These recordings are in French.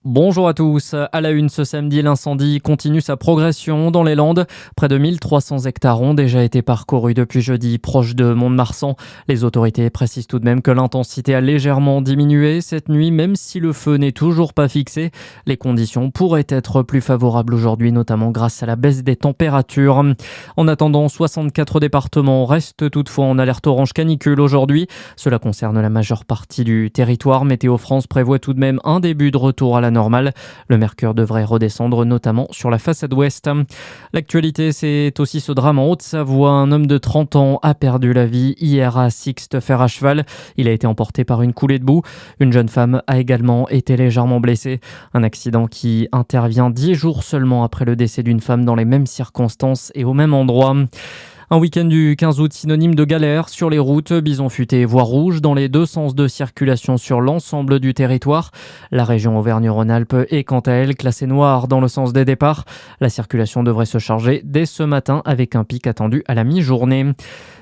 Bonjour à tous. À la une ce samedi, l'incendie continue sa progression dans les Landes. Près de 1300 hectares ont déjà été parcourus depuis jeudi, proche de Mont-de-Marsan. Les autorités précisent tout de même que l'intensité a légèrement diminué cette nuit, même si le feu n'est toujours pas fixé. Les conditions pourraient être plus favorables aujourd'hui, notamment grâce à la baisse des températures. En attendant, 64 départements restent toutefois en alerte orange canicule aujourd'hui. Cela concerne la majeure partie du territoire. Météo France prévoit tout de même un début de retour à la normale. Le mercure devrait redescendre notamment sur la façade ouest. L'actualité, c'est aussi ce drame en Haute-Savoie. Un homme de 30 ans a perdu la vie hier à Sixte fer à cheval. Il a été emporté par une coulée de boue. Une jeune femme a également été légèrement blessée. Un accident qui intervient 10 jours seulement après le décès d'une femme dans les mêmes circonstances et au même endroit. Un week-end du 15 août synonyme de galère sur les routes, bison futé, voie rouge dans les deux sens de circulation sur l'ensemble du territoire. La région Auvergne-Rhône-Alpes est quant à elle classée noire dans le sens des départs. La circulation devrait se charger dès ce matin avec un pic attendu à la mi-journée.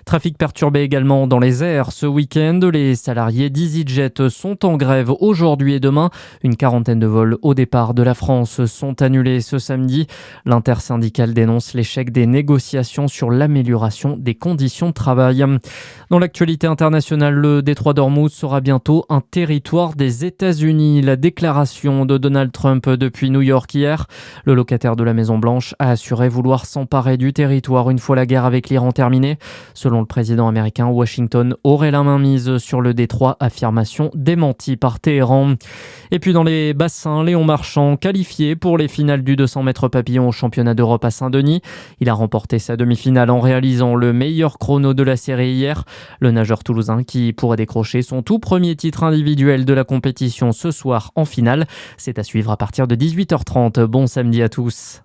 Trafic perturbé également dans les airs ce week-end. Les salariés d'EasyJet sont en grève aujourd'hui et demain. Une quarantaine de vols au départ de la France sont annulés ce samedi. L'intersyndicale dénonce l'échec des négociations sur l'amélioration des conditions de travail. Dans l'actualité internationale, le détroit d'Ormuz sera bientôt un territoire des États-Unis. La déclaration de Donald Trump depuis New York hier. Le locataire de la Maison-Blanche a assuré vouloir s'emparer du territoire une fois la guerre avec l'Iran terminée. Selon le président américain, Washington aurait la main mise sur le détroit, affirmation démentie par Téhéran. Et puis dans les bassins, Léon Marchand, qualifié pour les finales du 200 mètres papillon au championnat d'Europe à Saint-Denis. Il a remporté sa demi-finale en réalisant le meilleur chrono de la série hier. Le nageur toulousain qui pourrait décrocher son tout premier titre individuel de la compétition ce soir en finale. C'est à suivre à partir de 18h30. Bon samedi à tous.